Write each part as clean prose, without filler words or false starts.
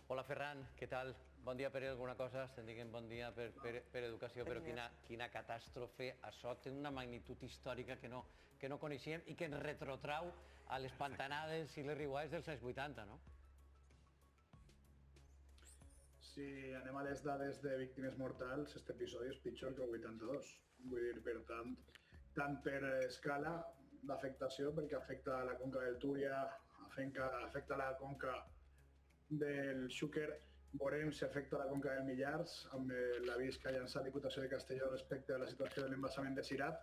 Hola Ferran, què tal? Bon dia per alguna cosa, estem dient bon dia per educació, però quina catàstrofe, això té una magnitud històrica que no coneixíem i que ens retrotrau a les pantanades i les riuades dels anys 80, no? Si anem a les dades de víctimes mortals, aquest episodi és pitjor que el 82. Vull dir, per tant per escala d'afectació, perquè afecta la conca del Túria, afecta la conca del Xúquer, veurem si afecta la conca del Millars, amb l'avís que ha llançat Diputació de Castelló respecte a la situació de l'embassament de Cirat,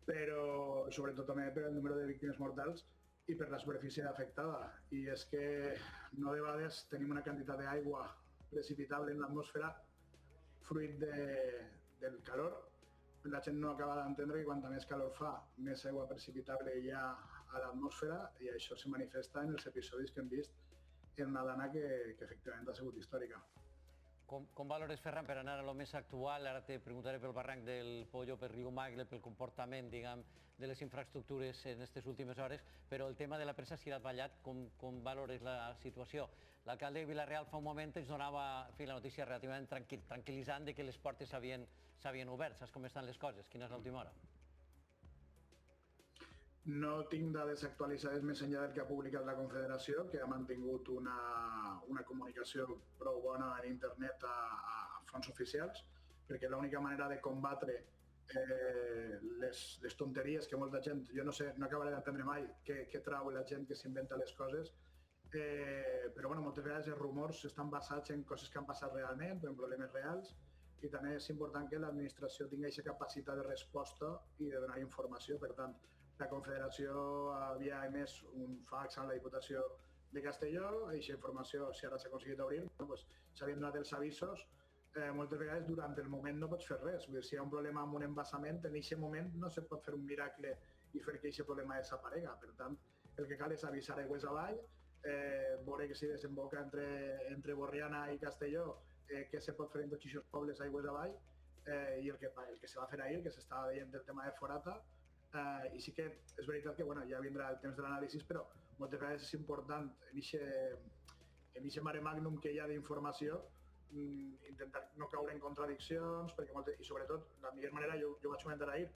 però sobretot també per el número de víctimes mortals i per la superfície afectada. I és que no de vegades tenim una quantitat d'aigua precipitable en l'atmosfera fruit del calor. La gent no acaba d'entendre que quanta més calor fa, més aigua precipitable hi ha a l'atmosfera, i això se manifesta en els episodis que hem vist en una dana que efectivament ha sigut històrica. Com valores, Ferran, per anar a lo més actual? Ara te preguntaré pel barranc del Pollo, pel riu Magle, pel comportament, diguem, de les infraestructures en aquestes últimes hores, però el tema de la presa Cirat Vallat, com valores la situació? L'alcalde de Vila-real fa un moment ens donava la notícia relativament tranquil·litzant de que les portes s'havien obert. Saps com estan les coses? Quina és l'última hora? No tinc dades actualitzades més enllà del que ha publicat la Confederació, que ha mantingut una comunicació prou bona en internet a fonts oficials, perquè l'única manera de combatre les tonteries que molta gent, jo no sé, no acabaré d'entendre mai què trau la gent que s'inventa les coses, però moltes vegades els rumors estan basats en coses que han passat realment o en problemes reals, i també és important que l'administració tingui aquesta capacitat de resposta i de donar informació. Per tant, la Confederació havia emès un fax a la Diputació de Castelló, aquesta informació, si ara s'ha aconseguit obrir, s'havien donat els avisos. Moltes vegades durant el moment no pots fer res. Vull dir, si hi ha un problema amb un embassament, en aquest moment no se pot fer un miracle i fer que aquest problema desaparega. Per tant, el que cal és avisar aigües avall, veure que si desemboca entre Borriana i Castelló, què se pot fer en tots aquests pobles aigües avall, i el que se va fer ahir, que s'estava veient el tema de Forata. I sí que és veritat que ja vindrà el temps de l'anàlisi, però moltes vegades és important en aquest mare magnum que hi ha d'informació intentar no caure en contradiccions, i sobretot la millor manera, jo vaig comentar ahir,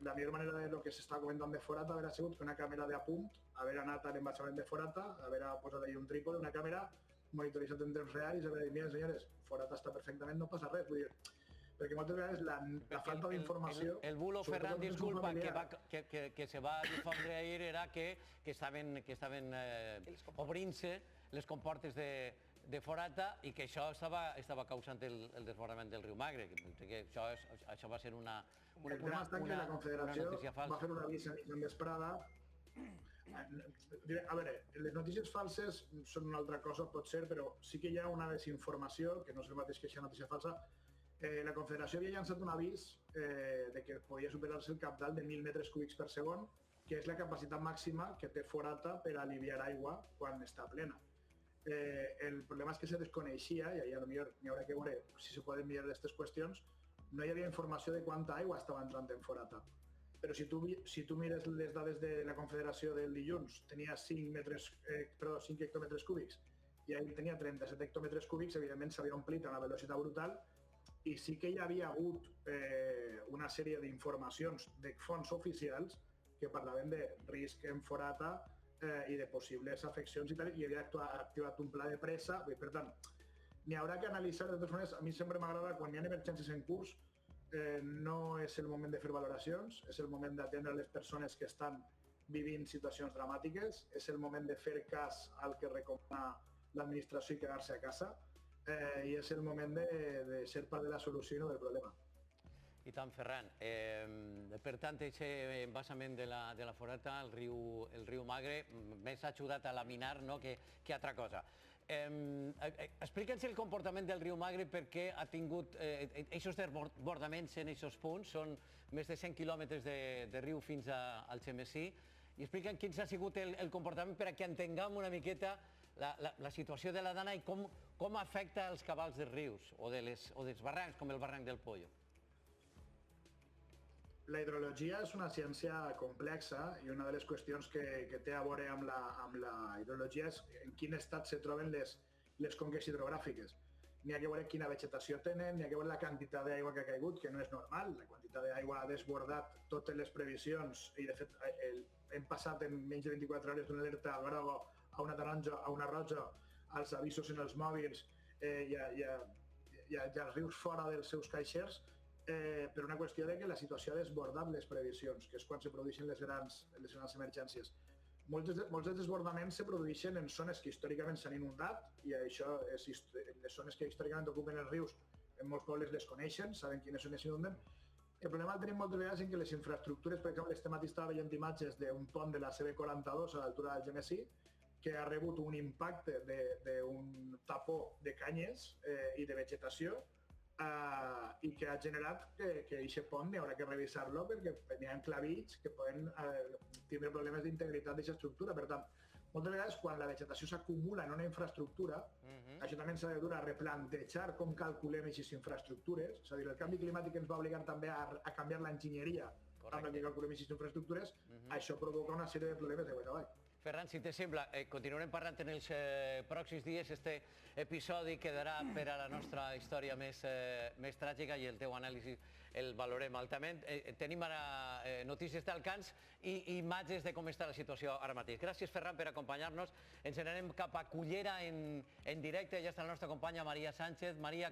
la millor manera de lo que s'està comentant de Forata haver sigut que una càmera d'apunt, haver anat a l'embassament de Forata, haver posat allà un trípode, una càmera monitoritzat en temps real i haver dit, mira senyores, Forata està perfectament, no passa res, vull dir, perquè moltes vegades la falta d'informació... El bulo, Ferran, disculpa, que se va difondre ahir era que estaven obrint-se les comportes de Forata i que això estava causant el desbordament del riu Magre, que això va ser una notícia falsa. Va fer un avís a mitjan vesprada. A veure, les notícies falses són una altra cosa, pot ser, però sí que hi ha una desinformació, que no és el mateix que aquesta notícia falsa. La Confederació havia llançat un avís de que podia superar-se el cabdal de 1.000 metres cúbics per segon, que és la capacitat màxima que té Forata per aliviar aigua quan està plena. El problema és que se desconeixia, i potser n'hi haurà que veure si se poden mirar aquestes qüestions, no hi havia informació de quanta aigua estava entrant en Forata. Però si tu mires les dades de la Confederació del dilluns, tenia 5 hectòmetres cúbics i ell tenia 37 hectòmetres cúbics, evidentment s'havia omplit a una velocitat brutal, i sí que hi havia hagut una sèrie d'informacions de fonts oficials que parlaven de risc en Forata i de possibles afeccions i tal, i havia activat un pla de pressa. Per tant, n'hi haurà que analitzar. De totes maneres, a mi sempre m'agrada, quan hi ha emergències en curs, no és el moment de fer valoracions, és el moment d'atendre les persones que estan vivint situacions dramàtiques, és el moment de fer cas al que recomana l'administració i quedar-se a casa, i és el moment de ser part de la solució i no del problema. I tant, Ferran. Per tant, aquest embassament de la Forata, el riu Magre, més ha ajudat a laminar que altra cosa. Explica'ns el comportament del riu Magre, perquè ha tingut aquests desbordaments en aquests punts, són més de 100 quilòmetres de riu fins al Algemesí, i explica'm quin ha sigut el comportament per a que entenguem una miqueta la situació de la dana i com afecta els cabals dels rius o dels barrancs, com el barranc del Pollo. La hidrologia és una ciència complexa i una de les qüestions que té a veure amb la hidrologia és en quin estat se troben les les conques hidrogràfiques. N'hi ha que veure quina vegetació tenen, n'hi ha que veure la quantitat d'aigua que ha caigut, que no és normal. La quantitat d'aigua ha desbordat totes les previsions i, de fet, hem passat en menys de 24 hores d'una alerta groga a una taronja, a una roja, als avisos en els mòbils i als rius fora dels seus caixers, per una qüestió de que la situació ha desbordat les previsions, que és quan se produeixen les grans emergències. Molts dels desbordaments se produeixen en zones que històricament s'han inundat i això, les zones que històricament ocupen els rius, en molts pobles les coneixen, saben quines zones s'inunden. El problema el tenim moltes vegades en que les infraestructures, per exemple, este matí estava veient imatges d'un pont de la CB42 a l'altura del Gemesí, que ha rebut un impacte d'un tapó de canyes i de vegetació i que ha generat que aquest pont n'hi haurà que revisar-lo perquè n'hi ha enclavits que poden tindre problemes d'integritat d'aquesta estructura. Per tant, moltes vegades quan la vegetació s'acumula en una infraestructura, això també ens ha de dur a replantejar com calculem aquestes infraestructures. És a dir, el canvi climàtic ens va obligar també a canviar l'enginyeria amb la que calculem aquestes infraestructures. Això provoca una sèrie de problemes de avall. Ferran, si te sembla, continuarem parlant en els pròxims dies. Este episodi quedarà per a la nostra història més tràgica i el teu anàlisi el valorem altament. Tenim ara notícies d'Alcans i imatges de com està la situació ara mateix. Gràcies, Ferran, per acompanyar-nos. Ens n'anem cap a Cullera en directe. Ja està la nostra companya Maria Sánchez. Maria,